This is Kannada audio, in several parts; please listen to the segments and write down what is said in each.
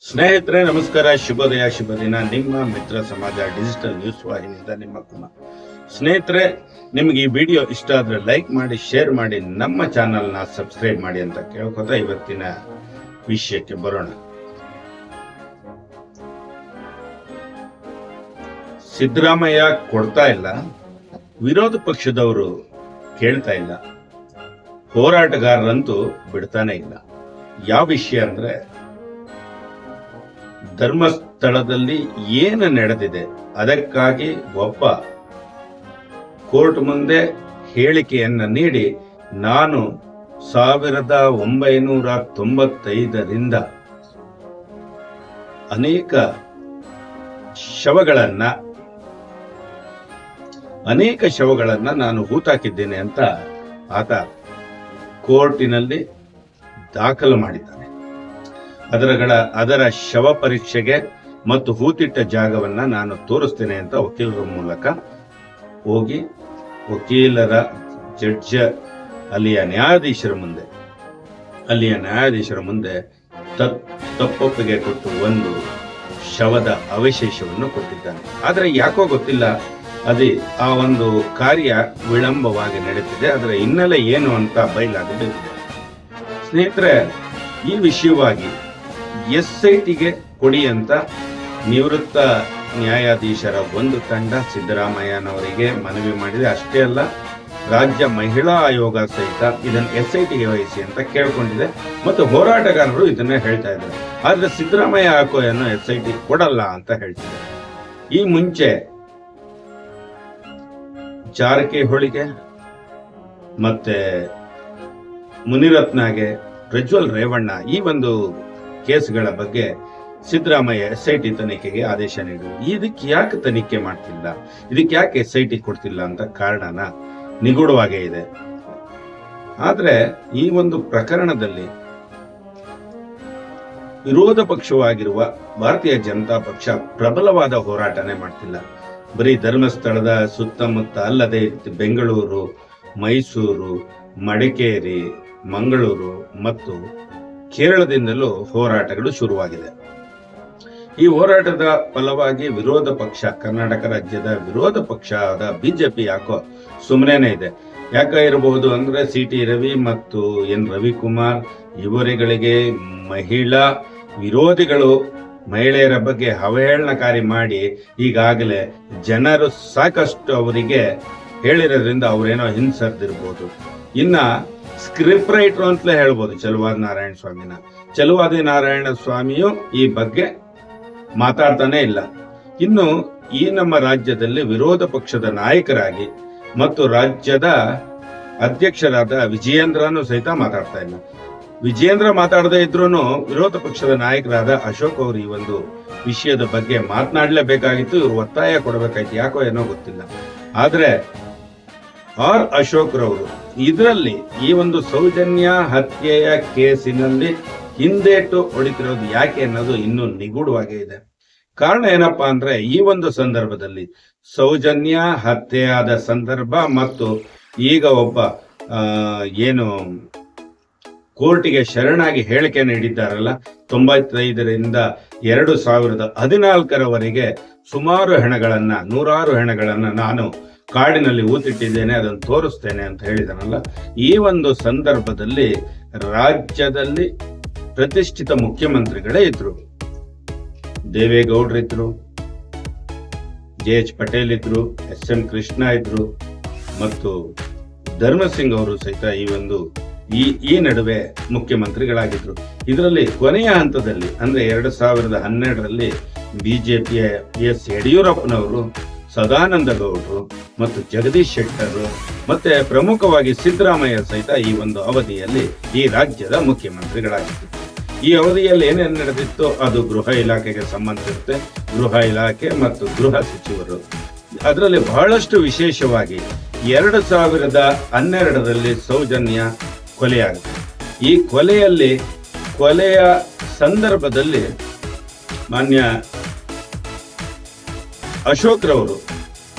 ಸ್ನೇಹಿತರೆ ನಮಸ್ಕಾರ, ಶುಭೋದಯ, ಶುಭ ದಿನ. ನಿಮ್ಮ ಮಿತ್ರ ಸಮಾಜ ಡಿಜಿಟಲ್ ನ್ಯೂಸ್ ವಾಹಿನಿಯಿಂದ ನಿಮ್ಮ ಕುಮಾರ್. ಸ್ನೇಹಿತರೆ, ನಿಮ್ಗೆ ಈ ವಿಡಿಯೋ ಇಷ್ಟ ಆದ್ರೆ ಲೈಕ್ ಮಾಡಿ, ಶೇರ್ ಮಾಡಿ, ನಮ್ಮ ಚಾನಲ್ನ ಸಬ್ಸ್ಕ್ರೈಬ್ ಮಾಡಿ ಅಂತ ಕೇಳ್ಕೊತಾ ಇವತ್ತಿನ ವಿಷಯಕ್ಕೆ ಬರೋಣ. ಸಿದ್ದರಾಮಯ್ಯ ಕೊಡ್ತಾ ಇಲ್ಲ, ವಿರೋಧ ಪಕ್ಷದವರು ಕೇಳ್ತಾ ಇಲ್ಲ, ಹೋರಾಟಗಾರರಂತೂ ಬಿಡ್ತಾನೆ ಇಲ್ಲ. ಯಾವ ವಿಷಯ ಅಂದ್ರೆ, ಧರ್ಮಸ್ಥಳದಲ್ಲಿ ಏನು ನಡೆದಿದೆ ಅದಕ್ಕಾಗಿ ಒಬ್ಬ ಕೋರ್ಟ್ ಮುಂದೆ ಹೇಳಿಕೆಯನ್ನ ನೀಡಿ, ನಾನು 1995ರಿಂದ ಅನೇಕ ಶವಗಳನ್ನ ನಾನು ಹೂತಾಕಿದ್ದೇನೆ ಅಂತ ಆತ ಕೋರ್ಟಿನಲ್ಲಿ ದಾಖಲು ಮಾಡಿದ್ದಾನೆ. ಅದರ ಶವ ಪರೀಕ್ಷೆಗೆ ಮತ್ತು ಹೂತಿಟ್ಟ ಜಾಗವನ್ನ ನಾನು ತೋರಿಸ್ತೇನೆ ಅಂತ ವಕೀಲರ ಮೂಲಕ ಹೋಗಿ ವಕೀಲರ ಜಡ್ಜ್ ಅಲ್ಲಿಯ ನ್ಯಾಯಾಧೀಶರ ಮುಂದೆ ತಪ್ಪೊಪ್ಪಿಗೆ ಕೊಟ್ಟು ಒಂದು ಶವದ ಅವಶೇಷವನ್ನು ಕೊಟ್ಟಿದ್ದಾನೆ. ಆದರೆ ಯಾಕೋ ಗೊತ್ತಿಲ್ಲ, ಆ ಒಂದು ಕಾರ್ಯ ವಿಳಂಬವಾಗಿ ನಡೀತಿದೆ. ಅದರ ಹಿನ್ನೆಲೆ ಏನು ಅಂತ ಬಯಲಾಗಿದೆ. ಸ್ನೇಹಿತರೆ, ಈ ವಿಷಯವಾಗಿ SITಗೆ ಕೊಡಿ ಅಂತ ನಿವೃತ್ತ ನ್ಯಾಯಾಧೀಶರ ಒಂದು ತಂಡ ಸಿದ್ದರಾಮಯ್ಯನವರಿಗೆ ಮನವಿ ಮಾಡಿದೆ. ಅಷ್ಟೇ ಅಲ್ಲ, ರಾಜ್ಯ ಮಹಿಳಾ ಆಯೋಗ ಸಹಿತ ಇದನ್ನು SITಗೆ ವಹಿಸಿ ಅಂತ ಕೇಳ್ಕೊಂಡಿದೆ ಮತ್ತು ಹೋರಾಟಗಾರರು ಇದನ್ನೇ ಹೇಳ್ತಾ ಇದ್ದಾರೆ. ಆದ್ರೆ ಸಿದ್ದರಾಮಯ್ಯ ಹಾಕೋಯನ್ನು SIT ಕೊಡಲ್ಲ ಅಂತ ಹೇಳ್ತಿದ್ದಾರೆ. ಈ ಮುಂಚೆ ಜಾರಕಿಹೊಳಿಗೆ ಮತ್ತೆ ಮುನಿರತ್ನಗೆ, ಪ್ರಜ್ವಲ್ ರೇವಣ್ಣ ಈ ಒಂದು ಕೇಸ್ಗಳ ಬಗ್ಗೆ ಸಿದ್ದರಾಮಯ್ಯ SIT ತನಿಖೆಗೆ ಆದೇಶ ನೀಡಿದರು. ಇದಕ್ಕೆ ಯಾಕೆ ತನಿಖೆ ಮಾಡ್ತಿಲ್ಲ, ಇದಕ್ಕೆ ಯಾಕೆ SIT ಕೊಡ್ತಿಲ್ಲ ಅಂತ ಕಾರಣನ ನಿಗೂಢವಾಗೇ ಇದೆ. ಆದ್ರೆ ಈ ಒಂದು ಪ್ರಕರಣದಲ್ಲಿ ವಿರೋಧ ಪಕ್ಷವಾಗಿರುವ ಭಾರತೀಯ ಜನತಾ ಪಕ್ಷ ಪ್ರಬಲವಾದ ಹೋರಾಟನೇ ಮಾಡ್ತಿಲ್ಲ. ಬರೀ ಧರ್ಮಸ್ಥಳದ ಸುತ್ತಮುತ್ತ ಅಲ್ಲದೆ ಬೆಂಗಳೂರು, ಮೈಸೂರು, ಮಡಿಕೇರಿ, ಮಂಗಳೂರು ಮತ್ತು ಕೇರಳದಿಂದಲೂ ಹೋರಾಟಗಳು ಶುರುವಾಗಿದೆ. ಈ ಹೋರಾಟದ ಫಲವಾಗಿ ವಿರೋಧ ಪಕ್ಷ, ಕರ್ನಾಟಕ ರಾಜ್ಯದ ವಿರೋಧ ಪಕ್ಷದ ಬಿಜೆಪಿ ಯಾಕೋ ಸುಮ್ಮನೆ ಇದೆ. ಯಾಕೆ ಇರಬಹುದು ಅಂದ್ರೆ, CT ರವಿ ಮತ್ತು N ರವಿಕುಮಾರ್ ಇವರುಗಳಿಗೆ ಮಹಿಳಾ ವಿರೋಧಿಗಳು ಮಹಿಳೆಯರ ಬಗ್ಗೆ ಅವಹೇಳನಕಾರಿ ಮಾಡಿ ಈಗಾಗಲೇ ಜನರು ಸಾಕಷ್ಟು ಅವರಿಗೆ ಹೇಳಿರೋದ್ರಿಂದ ಅವರೇನೋ ಹಿಂಸರ್ದಿರ್ಬೋದು. ಇನ್ನ ಸ್ಕ್ರಿಪ್ಟ್ ರೈಟರ್ ಅಂತಲೇ ಹೇಳ್ಬೋದು ಚಲುವಾದಿ ನಾರಾಯಣ ಸ್ವಾಮಿಯು ಈ ಬಗ್ಗೆ ಮಾತಾಡ್ತಾನೆ ಇಲ್ಲ. ಇನ್ನು ಈ ನಮ್ಮ ರಾಜ್ಯದಲ್ಲಿ ವಿರೋಧ ಪಕ್ಷದ ನಾಯಕರಾಗಿ ಮತ್ತು ರಾಜ್ಯದ ಅಧ್ಯಕ್ಷರಾದ ವಿಜಯೇಂದ್ರನು ಸಹಿತ ಮಾತಾಡ್ತಾ ಇಲ್ಲ. ವಿಜಯೇಂದ್ರ ಮಾತಾಡದೇ ಇದ್ರೂ ವಿರೋಧ ಪಕ್ಷದ ನಾಯಕರಾದ ಅಶೋಕ್ ಅವರು ಈ ಒಂದು ವಿಷಯದ ಬಗ್ಗೆ ಮಾತನಾಡಲೇಬೇಕಾಗಿತ್ತು. ಇವರು ಒತ್ತಾಯ ಕೊಡಬೇಕಾಯ್ತು, ಯಾಕೋ ಏನೋ ಗೊತ್ತಿಲ್ಲ. ಆದ್ರೆ ಅಶೋಕ್ ರವರು ಇದರಲ್ಲಿ ಈ ಒಂದು ಸೌಜನ್ಯ ಹತ್ಯೆಯ ಕೇಸಿನಲ್ಲಿ ಹಿಂದೇಟು ಹೊಡಿತಿರೋದು ಯಾಕೆ ಅನ್ನೋದು ಇನ್ನೂ ನಿಗೂಢವಾಗೇ ಇದೆ. ಕಾರಣ ಏನಪ್ಪಾ ಅಂದ್ರೆ, ಈ ಒಂದು ಸಂದರ್ಭದಲ್ಲಿ ಸೌಜನ್ಯ ಹತ್ಯೆಯಾದ ಸಂದರ್ಭ ಮತ್ತು ಈಗ ಒಬ್ಬ ಕೋರ್ಟಿಗೆ ಶರಣಾಗಿ ಹೇಳಿಕೆ ನೀಡಿದ್ದಾರಲ್ಲ, 95ರಿಂದ 2014ರವರೆಗೆ ಸುಮಾರು ನೂರಾರು ಹೆಣಗಳನ್ನ ನಾನು ಕಾಡಿನಲ್ಲಿ ಊತಿಟ್ಟಿದ್ದೇನೆ, ಅದನ್ನು ತೋರಿಸ್ತೇನೆ ಅಂತ ಹೇಳಿದನಲ್ಲ. ಈ ಒಂದು ಸಂದರ್ಭದಲ್ಲಿ ರಾಜ್ಯದಲ್ಲಿ ಪ್ರತಿಷ್ಠಿತ ಮುಖ್ಯಮಂತ್ರಿಗಳೇ ಇದ್ರು. ದೇವೇಗೌಡರಿದ್ರು, JH ಪಟೇಲ್ ಇದ್ರು, SM ಕೃಷ್ಣ ಇದ್ರು ಮತ್ತು ಧರ್ಮಸಿಂಗ್ ಅವರು ಸಹಿತ ಈ ನಡುವೆ ಮುಖ್ಯಮಂತ್ರಿಗಳಾಗಿದ್ರು. ಇದರಲ್ಲಿ ಕೊನೆಯ ಹಂತದಲ್ಲಿ ಅಂದ್ರೆ 2012ರಲ್ಲಿ ಬಿಜೆಪಿಯ S ಯಡಿಯೂರಪ್ಪನವರು, ಸದಾನಂದ ಗೌಡರು ಮತ್ತು ಜಗದೀಶ್ ಶೆಟ್ಟರ್ ಮತ್ತೆ ಪ್ರಮುಖವಾಗಿ ಸಿದ್ದರಾಮಯ್ಯ ಸಹಿತ ಈ ಒಂದು ಅವಧಿಯಲ್ಲಿ ಈ ರಾಜ್ಯದ ಮುಖ್ಯಮಂತ್ರಿಗಳಾಗಿತ್ತು. ಈ ಅವಧಿಯಲ್ಲಿ ಏನೇನು ನಡೆದಿತ್ತು ಅದು ಗೃಹ ಇಲಾಖೆಗೆ ಸಂಬಂಧಿಸಿರುತ್ತೆ. ಗೃಹ ಇಲಾಖೆ ಮತ್ತು ಗೃಹ ಸಚಿವರು ಅದರಲ್ಲಿ ಬಹಳಷ್ಟು ವಿಶೇಷವಾಗಿ 2012ರಲ್ಲಿ ಸೌಜನ್ಯ ಕೊಲೆಯಾಗುತ್ತೆ. ಈ ಕೊಲೆಯ ಸಂದರ್ಭದಲ್ಲಿ ಮಾನ್ಯ ಅಶೋಕ್ ರವರು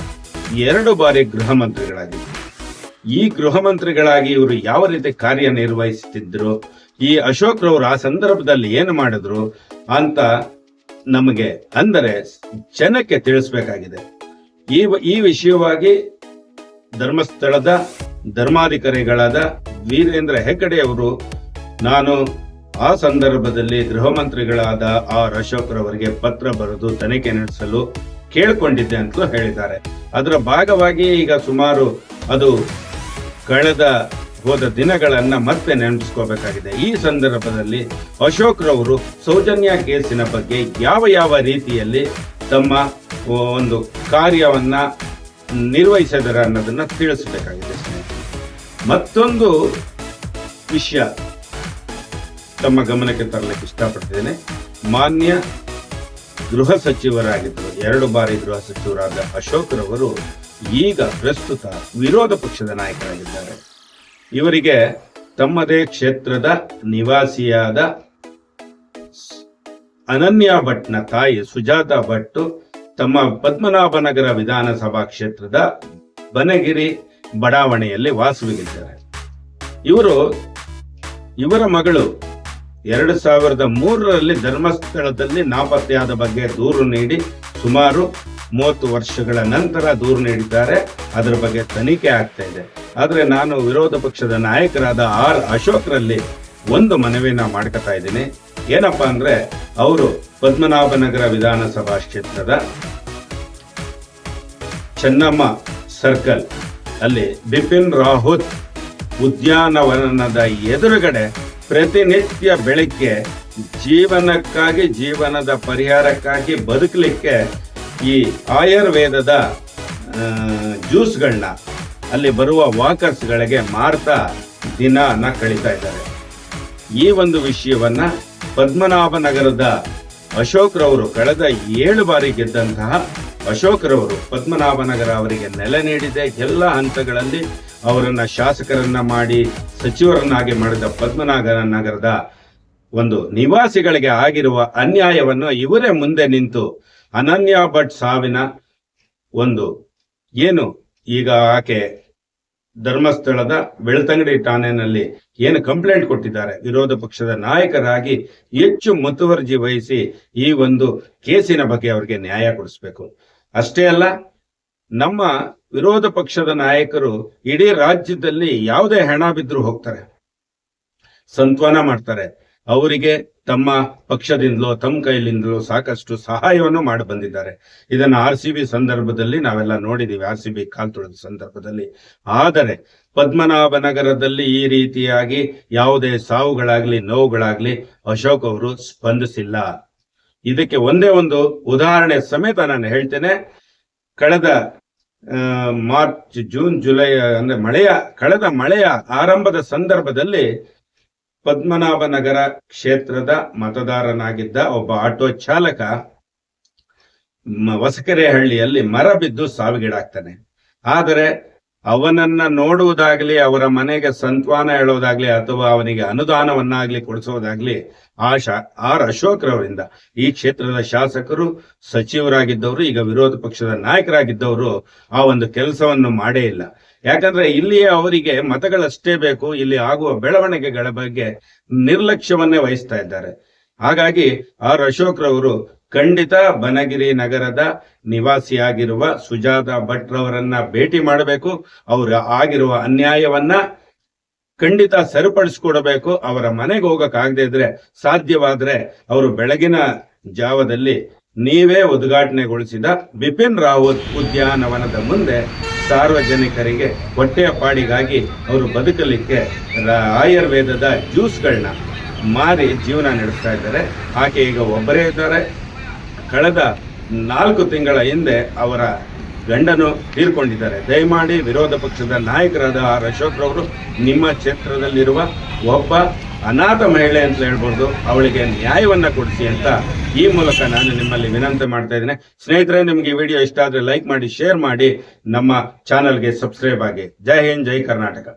2 ಬಾರಿ ಗೃಹ ಮಂತ್ರಿಗಳಾಗಿದ್ದರು. ಈ ಗೃಹ ಮಂತ್ರಿಗಳಾಗಿ ಇವರು ಯಾವ ರೀತಿ ಕಾರ್ಯನಿರ್ವಹಿಸುತ್ತಿದ್ರು, ಈ ಅಶೋಕ್ ರವರು ಆ ಸಂದರ್ಭದಲ್ಲಿ ಏನು ಮಾಡಿದ್ರು, ಅಂತ ನಮಗೆ ಅಂದರೆ ಜನಕ್ಕೆ ತಿಳಿಸ್ಬೇಕಾಗಿದೆ. ಈ ವಿಷಯವಾಗಿ ಧರ್ಮಸ್ಥಳದ ಧರ್ಮಾಧಿಕಾರಿಗಳಾದ ವೀರೇಂದ್ರ ಹೆಗ್ಗಡೆಯವರು ನಾನು ಆ ಸಂದರ್ಭದಲ್ಲಿ ಗೃಹ ಮಂತ್ರಿಗಳಾದ ಆರ್ ಅಶೋಕ್ ರವರಿಗೆ ಪತ್ರ ಬರೆದು ತನಿಖೆ ನಡೆಸಲು ಕೇಳಿಕೊಂಡಿದ್ದೆ ಅಂತಲೂ ಹೇಳಿದ್ದಾರೆ. ಅದರ ಭಾಗವಾಗಿ ಈಗ ಸುಮಾರು ಅದು ಕಳೆದ ಹೋದ ದಿನಗಳನ್ನ ಮತ್ತೆ ನೆನಪಿಸ್ಕೋಬೇಕಾಗಿದೆ. ಈ ಸಂದರ್ಭದಲ್ಲಿ ಅಶೋಕ್ ರವರು ಸೌಜನ್ಯ ಕೇಸಿನ ಬಗ್ಗೆ ಯಾವ ರೀತಿಯಲ್ಲಿ ತಮ್ಮ ಒಂದು ಕಾರ್ಯವನ್ನ ನಿರ್ವಹಿಸಿದರೆ ಅನ್ನೋದನ್ನ ತಿಳಿಸಬೇಕಾಗಿದೆ ಸ್ನೇಹಿತರೆ. ಮತ್ತೊಂದು ವಿಷಯ ತಮ್ಮ ಗಮನಕ್ಕೆ ತರಲಿಕ್ಕೆ ಇಷ್ಟಪಡ್ತೇನೆ. ಮಾನ್ಯ ಗೃಹ ಸಚಿವರಾಗಿದ್ದರು, 2 ಬಾರಿ ಗೃಹ ಸಚಿವರಾದ ಅಶೋಕ್ ರವರು ಈಗ ಪ್ರಸ್ತುತ ವಿರೋಧ ಪಕ್ಷದ ನಾಯಕರಾಗಿದ್ದಾರೆ. ಇವರಿಗೆ ತಮ್ಮದೇ ಕ್ಷೇತ್ರದ ನಿವಾಸಿಯಾದ ಅನನ್ಯ ಭಟ್ನ ತಾಯಿ ಸುಜಾತಾ ಭಟ್ ತಮ್ಮ ಪದ್ಮನಾಭನಗರ ವಿಧಾನಸಭಾ ಕ್ಷೇತ್ರದ ಬನಗಿರಿ ಬಡಾವಣೆಯಲ್ಲಿ ವಾಸವಿಗಿದ್ದಾರೆ. ಇವರ ಮಗಳು 2003ರಲ್ಲಿ ಧರ್ಮಸ್ಥಳದಲ್ಲಿ ನಾಪತ್ತೆಯಾದ ಬಗ್ಗೆ ದೂರು ನೀಡಿ ಸುಮಾರು 30 ವರ್ಷಗಳ ನಂತರ ದೂರು ನೀಡಿದ್ದಾರೆ. ಅದರ ಬಗ್ಗೆ ತನಿಖೆ ಆಗ್ತಾ ಇದೆ. ಆದ್ರೆ ನಾನು ವಿರೋಧ ಪಕ್ಷದ ನಾಯಕರಾದ ಆರ್ ಅಶೋಕ್ರಲ್ಲಿ ಒಂದು ಮನವಿನ ಮಾಡ್ಕೊತಾ ಇದ್ದೀನಿ. ಏನಪ್ಪಾ ಅಂದ್ರೆ, ಅವರು ಪದ್ಮನಾಭನಗರ ವಿಧಾನಸಭಾ ಕ್ಷೇತ್ರದ ಚೆನ್ನಮ್ಮ ಸರ್ಕಲ್ ಅಲ್ಲಿ ಬಿಪಿನ್ ರಾವತ್ ಉದ್ಯಾನವನದ ಎದುರುಗಡೆ ಪ್ರತಿನಿತ್ಯ ಬೆಳಿಗ್ಗೆ ಜೀವನಕ್ಕಾಗಿ, ಜೀವನದ ಪರಿಹಾರಕ್ಕಾಗಿ ಬದುಕಲಿಕ್ಕೆ ಈ ಆಯುರ್ವೇದದ ಜ್ಯೂಸ್ಗಳನ್ನ ಅಲ್ಲಿ ಬರುವ ವಾಕರ್ಸ್ಗಳಿಗೆ ಮಾರ್ತಾ ದಿನಾನ ಕಳೀತಾ ಇದ್ದಾರೆ. ಈ ಒಂದು ವಿಷಯವನ್ನ ಪದ್ಮನಾಭನಗರದ ಅಶೋಕ್ ರವರು ಕಳೆದ 7 ಬಾರಿ ಗೆದ್ದಂತಹ ಅಶೋಕ್ ರವರು ಪದ್ಮನಾಭನಗರ ಅವರಿಗೆ ನೆಲೆ ನೀಡಿದೆ. ಎಲ್ಲ ಹಂತಗಳಲ್ಲಿ ಅವರನ್ನ ಶಾಸಕರನ್ನ ಮಾಡಿ ಸಚಿವರನ್ನಾಗಿ ಮಾಡಿದ ಪದ್ಮನಾಭನಗರದ ಒಂದು ನಿವಾಸಿಗಳಿಗೆ ಆಗಿರುವ ಅನ್ಯಾಯವನ್ನು ಇವರೇ ಮುಂದೆ ನಿಂತು ಅನನ್ಯ ಭಟ್ ಸಾವಿನ ಒಂದು ಏನು ಈಗ ಆಕೆ ಧರ್ಮಸ್ಥಳದ ಬೆಳ್ತಂಗಡಿ ಠಾಣೆಯಲ್ಲಿ ಏನು ಕಂಪ್ಲೇಂಟ್ ಕೊಟ್ಟಿದ್ದಾರೆ, ವಿರೋಧ ಪಕ್ಷದ ನಾಯಕರಾಗಿ ಹೆಚ್ಚು ಮುತುವರ್ಜಿ ವಹಿಸಿ ಈ ಒಂದು ಕೇಸಿನ ಬಗ್ಗೆ ಅವರಿಗೆ ನ್ಯಾಯ ಕೊಡಿಸ್ಬೇಕು. ಅಷ್ಟೇ ಅಲ್ಲ, ನಮ್ಮ ವಿರೋಧ ಪಕ್ಷದ ನಾಯಕರು ಇಡೀ ರಾಜ್ಯದಲ್ಲಿ ಯಾವುದೇ ಹೆಣ ಬಿದ್ದರೂ ಹೋಗ್ತಾರೆ, ಸಂತ್ವನ ಮಾಡ್ತಾರೆ. ಅವರಿಗೆ ತಮ್ಮ ಪಕ್ಷದಿಂದಲೋ ತಮ್ಮ ಕೈಲಿಂದಲೋ ಸಾಕಷ್ಟು ಸಹಾಯವನ್ನು ಮಾಡಿ ಬಂದಿದ್ದಾರೆ. ಇದನ್ನು RCB ಸಂದರ್ಭದಲ್ಲಿ ನಾವೆಲ್ಲ ನೋಡಿದೀವಿ, RCB ಕಾಲ್ ತೊಳೆದ ಸಂದರ್ಭದಲ್ಲಿ. ಆದರೆ ಪದ್ಮನಾಭನಗರದಲ್ಲಿ ಈ ರೀತಿಯಾಗಿ ಯಾವುದೇ ಸಾವುಗಳಾಗ್ಲಿ ನೋವುಗಳಾಗ್ಲಿ ಅಶೋಕ್ ಅವರು ಸ್ಪಂದಿಸಿಲ್ಲ. ಇದಕ್ಕೆ ಒಂದೇ ಒಂದು ಉದಾಹರಣೆ ಸಮೇತ ನಾನು ಹೇಳ್ತೇನೆ. ಕಳೆದ ಮಾರ್ಚ್, ಜೂನ್, ಜುಲೈ ಅಂದ್ರೆ ಕಳೆದ ಮಳೆಯ ಆರಂಭದ ಸಂದರ್ಭದಲ್ಲಿ ಪದ್ಮನಾಭನಗರ ಕ್ಷೇತ್ರದ ಮತದಾರನಾಗಿದ್ದ ಒಬ್ಬ ಆಟೋ ಚಾಲಕ ಹೊಸಕೆರೆಹಳ್ಳಿಯಲ್ಲಿ ಮರ ಬಿದ್ದು ಸಾವಿಗೀಡಾಗ್ತಾನೆ. ಆದರೆ ಅವನನ್ನ ನೋಡುವುದಾಗ್ಲಿ, ಅವರ ಮನೆಗೆ ಸಂತ್ವಾನ ಹೇಳೋದಾಗ್ಲಿ ಅಥವಾ ಅವನಿಗೆ ಅನುದಾನವನ್ನಾಗ್ಲಿ ಕೊಡಿಸೋದಾಗ್ಲಿ ಆರ್ ಅಶೋಕ್ ರವರಿಂದ, ಈ ಕ್ಷೇತ್ರದ ಶಾಸಕರು, ಸಚಿವರಾಗಿದ್ದವರು, ಈಗ ವಿರೋಧ ಪಕ್ಷದ ನಾಯಕರಾಗಿದ್ದವರು ಆ ಒಂದು ಕೆಲಸವನ್ನು ಮಾಡೇ ಇಲ್ಲ. ಯಾಕಂದ್ರೆ ಇಲ್ಲಿಯೇ ಅವರಿಗೆ ಮತಗಳಷ್ಟೇ ಬೇಕು, ಇಲ್ಲಿ ಆಗುವ ಬೆಳವಣಿಗೆಗಳ ಬಗ್ಗೆ ನಿರ್ಲಕ್ಷ್ಯವನ್ನೇ ವಹಿಸ್ತಾ ಇದ್ದಾರೆ. ಹಾಗಾಗಿ ಆರ್ ಅಶೋಕ್ ರವರು ಖಂಡಿತ ಬನಗಿರಿ ನಗರದ ನಿವಾಸಿಯಾಗಿರುವ ಸುಜಾತಾ ಭಟ್ ರವರನ್ನ ಭೇಟಿ ಮಾಡಬೇಕು. ಅವರು ಆಗಿರುವ ಅನ್ಯಾಯವನ್ನ ಖಂಡಿತ ಸರಿಪಡಿಸ್ಕೊಡಬೇಕು. ಅವರ ಮನೆಗೆ ಹೋಗಕ್ಕಾಗದೇ ಇದ್ರೆ ಸಾಧ್ಯವಾದ್ರೆ ಅವರು ಬೆಳಗಿನ ಜಾವದಲ್ಲಿ ನೀವೇ ಉದ್ಘಾಟನೆಗೊಳಿಸಿದ ಬಿಪಿನ್ ರಾವತ್ ಉದ್ಯಾನವನದ ಮುಂದೆ ಸಾರ್ವಜನಿಕರಿಗೆ ಹೊಟ್ಟೆಯ ಪಾಡಿಗಾಗಿ ಅವರು ಬದುಕಲಿಕ್ಕೆ ಆಯುರ್ವೇದದ ಜ್ಯೂಸ್ಗಳನ್ನ ಮಾರಿ ಜೀವನ ನಡೆಸ್ತಾ ಇದ್ದಾರೆ. ಆಕೆ ಈಗ ಒಬ್ಬರೇ ಇದ್ದಾರೆ. ಕಳೆದ 4 ತಿಂಗಳ ಹಿಂದೆ ಅವರ ಗಂಡನು ತೀರ್ಕೊಂಡಿದ್ದಾರೆ. ದಯಮಾಡಿ ವಿರೋಧ ಪಕ್ಷದ ನಾಯಕರಾದ ಆರ್ ಅಶೋಕ್ ರವರು ನಿಮ್ಮ ಕ್ಷೇತ್ರದಲ್ಲಿರುವ ಒಬ್ಬ ಅನಾಥ ಮಹಿಳೆ ಅಂತ ಹೇಳ್ಬೋದು, ಅವಳಿಗೆ ನ್ಯಾಯವನ್ನ ಕೊಡಿಸಿ ಅಂತ ಈ ಮೂಲಕ ನಾನು ನಿಮ್ಮಲ್ಲಿ ವಿನಂತಿ ಮಾಡ್ತಾ ಇದ್ದೇನೆ. ಸ್ನೇಹಿತರೆ, ನಿಮ್ಗೆ ಈ ವಿಡಿಯೋ ಇಷ್ಟ ಆದ್ರೆ ಲೈಕ್ ಮಾಡಿ, ಶೇರ್ ಮಾಡಿ, ನಮ್ಮ ಚಾನಲ್ಗೆ ಸಬ್ಸ್ಕ್ರೈಬ್ ಆಗಿ. ಜೈ ಹಿಂದ್, ಜೈ ಕರ್ನಾಟಕ.